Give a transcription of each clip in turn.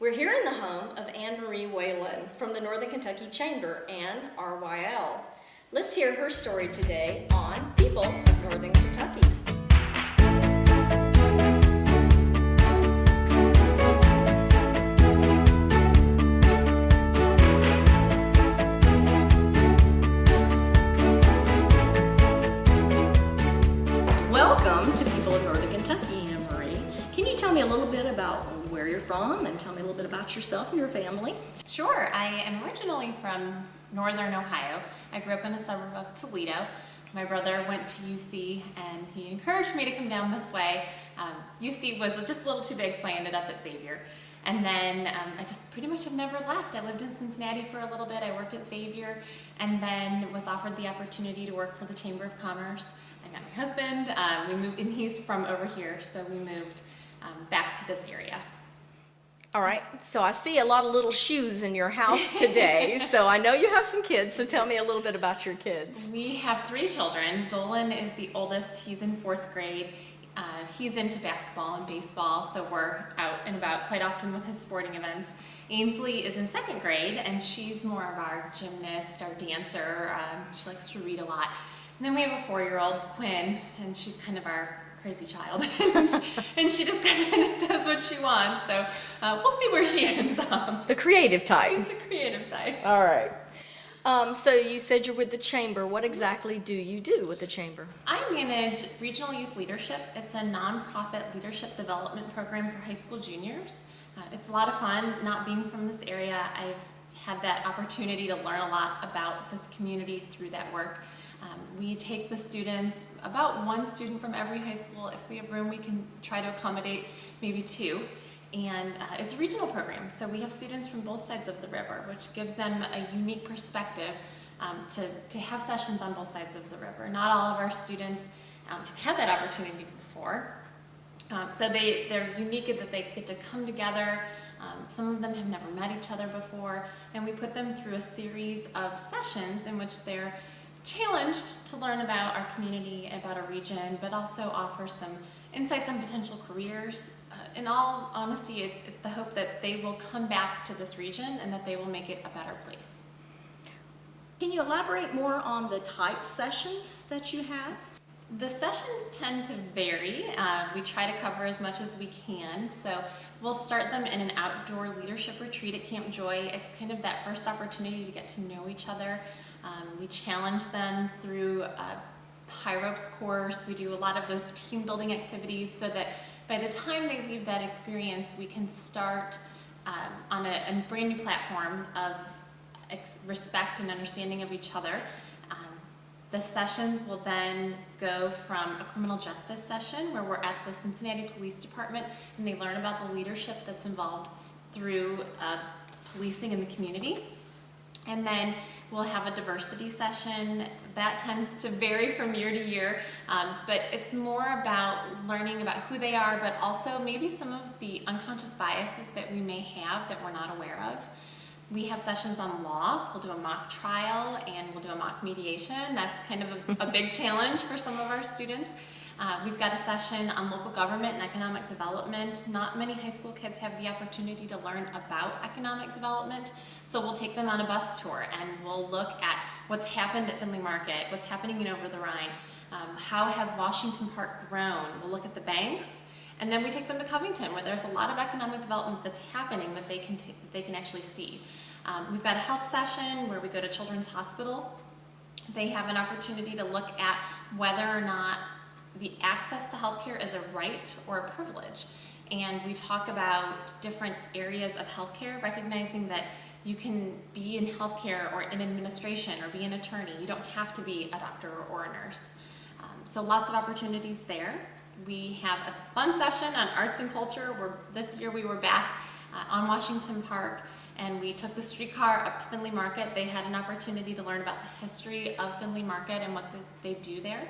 We're here in the home of Marie Whelan from the Northern Kentucky Chamber and RYL. Let's hear her story today on People of Northern Kentucky. Welcome to People of Northern Kentucky, Marie. Can you tell me a little bit about where you're from and tell me a little bit about yourself and your family? Sure. I am originally from northern Ohio. I grew up in a suburb of Toledo. My brother went to UC and he encouraged me to come down this way. UC was just a little too big, so I ended up at Xavier. And then I just pretty much have never left. I lived in Cincinnati for a little bit. I worked at Xavier and then was offered the opportunity to work for the Chamber of Commerce. I met my husband. We moved, and he's from over here, so we moved back to this area. All right, so I see a lot of little shoes in your house today, so I know you have some kids, so tell me a little bit about your kids. We have 3 children. Dolan is the oldest. He's in 4th grade. He's into basketball and baseball, so we're out and about quite often with his sporting events. Ainsley is in 2nd grade, and she's more of our gymnast, our dancer. She likes to read a lot. And then we have a 4-year-old, Quinn, and she's kind of our crazy child, and she just kind of does what she wants, so we'll see where she ends up. The creative type. She's the creative type. All right. So you said you're with the Chamber. What exactly do you do with the Chamber? I manage Regional Youth Leadership. It's a nonprofit leadership development program for high school juniors. It's a lot of fun. Not being from this area, I've had that opportunity to learn a lot about this community through that work. We take the students, about 1 student from every high school. If we have room, we can try to accommodate maybe 2. And it's a regional program, so we have students from both sides of the river, which gives them a unique perspective to have sessions on both sides of the river. Not all of our students have had that opportunity before. So they're unique in that they get to come together. Some of them have never met each other before, and we put them through a series of sessions in which they're challenged to learn about our community and about our region, but also offer some insights on potential careers. In all honesty, it's the hope that they will come back to this region and that they will make it a better place. Can you elaborate more on the type sessions that you have? The sessions tend to vary. We try to cover as much as we can. So we'll start them in an outdoor leadership retreat at Camp Joy. It's kind of that first opportunity to get to know each other. We challenge them through a high ropes course. We do a lot of those team building activities so that by the time they leave that experience, we can start on a brand new platform of respect and understanding of each other. The sessions will then go from a criminal justice session where we're at the Cincinnati Police Department and they learn about the leadership that's involved through policing in the community. And then we'll have a diversity session. That tends to vary from year to year, but it's more about learning about who they are, but also maybe some of the unconscious biases that we may have that we're not aware of. We have sessions on law. We'll do a mock trial and we'll do a mock mediation. That's kind of a big challenge for some of our students. We've got a session on local government and economic development. Not many high school kids have the opportunity to learn about economic development, so we'll take them on a bus tour and we'll look at what's happened at Findlay Market, what's happening in Over the Rhine, how has Washington Park grown. We'll look at the banks, and then we take them to Covington where there's a lot of economic development that's happening that they can actually see. We've got a health session where we go to Children's Hospital. They have an opportunity to look at whether or not the access to healthcare is a right or a privilege. And we talk about different areas of healthcare, recognizing that you can be in healthcare or in administration or be an attorney. You don't have to be a doctor or a nurse. So lots of opportunities there. We have a fun session on arts and culture. This year we were back on Washington Park and we took the streetcar up to Findlay Market. They had an opportunity to learn about the history of Findlay Market and what they do there.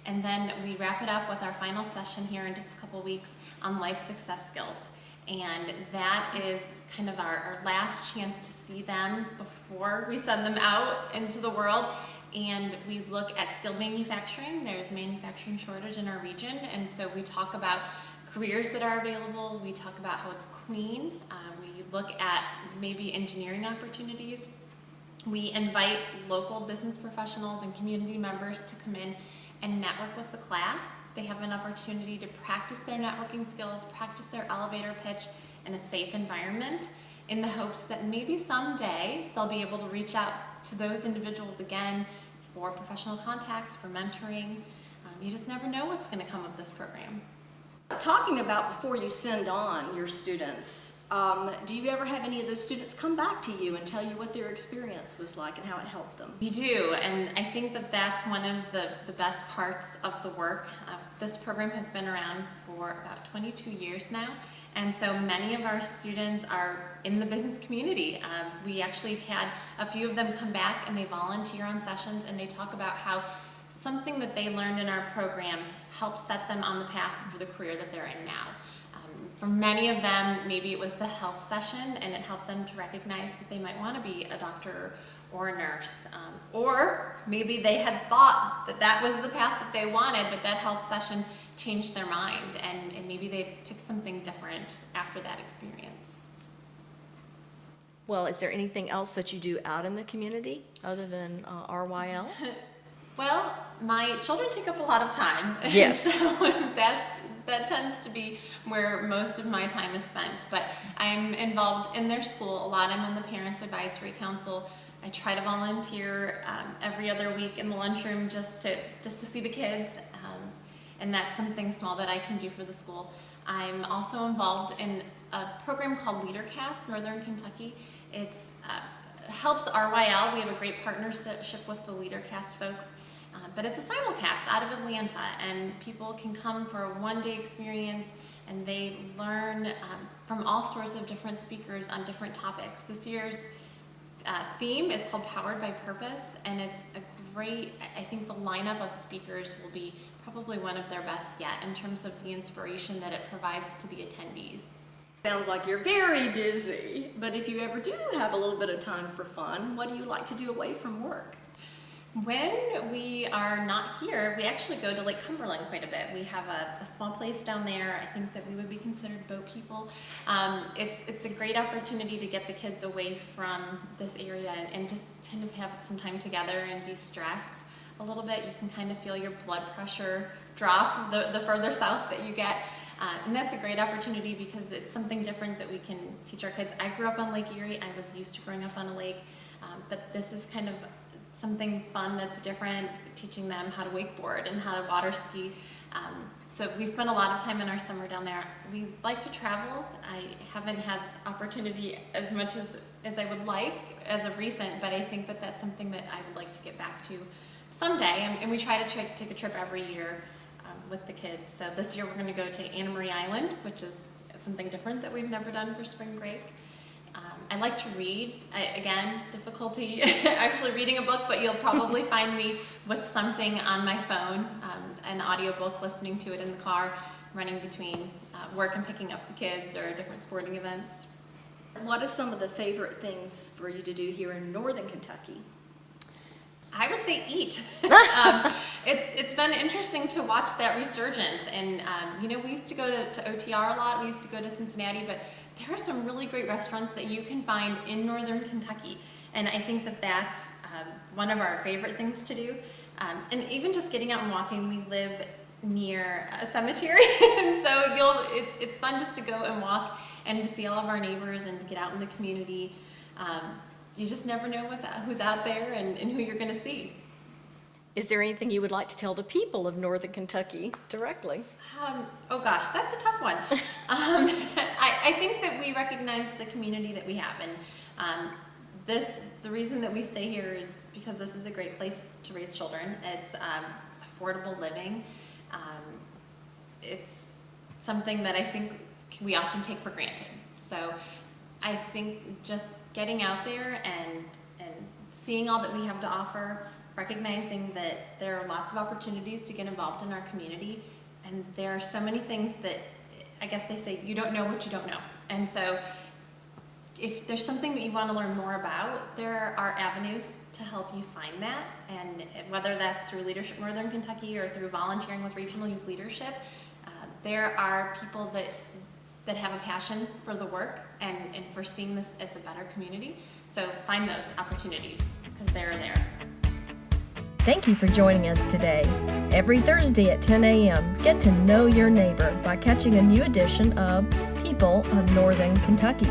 And then we wrap it up with our final session here in just a couple weeks on life success skills. And that is kind of our last chance to see them before we send them out into the world. And we look at skilled manufacturing. There's manufacturing shortage in our region, and so we talk about careers that are available. We talk about how it's clean. We look at maybe engineering opportunities. We invite local business professionals and community members to come in and network with the class. They have an opportunity to practice their networking skills, practice their elevator pitch in a safe environment, in the hopes that maybe someday they'll be able to reach out to those individuals again for professional contacts, for mentoring. You just never know what's going to come of this program. Talking about before you send on your students, do you ever have any of those students come back to you and tell you what their experience was like and how it helped them? We do, and I think that that's one of the best parts of the work. This program has been around for about 22 years now, and so many of our students are in the business community. We actually have had a few of them come back and they volunteer on sessions, and they talk about how something that they learned in our program helps set them on the path for the career that they're in now. For many of them, maybe it was the health session and it helped them to recognize that they might want to be a doctor or a nurse. Or maybe they had thought that that was the path that they wanted, but that health session changed their mind, and maybe they picked something different after that experience. Well, is there anything else that you do out in the community other than RYL? Well, my children take up a lot of time. Yes. So that tends to be where most of my time is spent. But I'm involved in their school a lot. I'm on the Parents Advisory Council. I try to volunteer every other week in the lunchroom just to see the kids. And that's something small that I can do for the school. I'm also involved in a program called LeaderCast, Northern Kentucky. It's helps RYL. We have a great partnership with the LeaderCast folks, but it's a simulcast out of Atlanta, and people can come for a one-day experience, and they learn from all sorts of different speakers on different topics. This year's theme is called Powered by Purpose, and it's a great, I think the lineup of speakers will be probably one of their best yet in terms of the inspiration that it provides to the attendees. Sounds like you're very busy, but if you ever do have a little bit of time for fun, what do you like to do away from work? When we are not here, we actually go to Lake Cumberland quite a bit. We have a small place down there. I think that we would be considered boat people. It's a great opportunity to get the kids away from this area and just kind of have some time together and de-stress a little bit. You can kind of feel your blood pressure drop the further south that you get. And that's a great opportunity because it's something different that we can teach our kids. I grew up on Lake Erie. I was used to growing up on a lake, but this is kind of something fun that's different, teaching them how to wakeboard and how to water ski. So we spend a lot of time in our summer down there. We like to travel. I haven't had opportunity as much as I would like as of recent, but I think that that's something that I would like to get back to someday. And we try to take a trip every year with the kids. So this year we're going to go to Marie Island, which is something different that we've never done for spring break. I like to read. Again, difficulty actually reading a book, but you'll probably find me with something on my phone, an audiobook, listening to it in the car, running between work and picking up the kids or different sporting events. What are some of the favorite things for you to do here in Northern Kentucky? I would say eat. It's been interesting to watch that resurgence, and we used to go to OTR a lot. We used to go to Cincinnati, but there are some really great restaurants that you can find in Northern Kentucky, and I think that that's one of our favorite things to do. And even just getting out and walking, we live near a cemetery, and so it's fun just to go and walk and to see all of our neighbors and to get out in the community. You just never know who's out there and who you're going to see. Is there anything you would like to tell the people of Northern Kentucky directly? Oh gosh, that's a tough one. I think that we recognize the community that we have, and the reason that we stay here is because this is a great place to raise children. It's affordable living. It's something that I think we often take for granted. So I think just getting out there and seeing all that we have to offer, recognizing that there are lots of opportunities to get involved in our community, and there are so many things that, I guess they say, you don't know what you don't know. And so if there's something that you want to learn more about, there are avenues to help you find that, and whether that's through Leadership Northern Kentucky or through volunteering with Regional Youth Leadership, there are people that have a passion for the work and for seeing this as a better community. So find those opportunities because they're there. Thank you for joining us today. Every Thursday at 10 a.m., get to know your neighbor by catching a new edition of People of Northern Kentucky.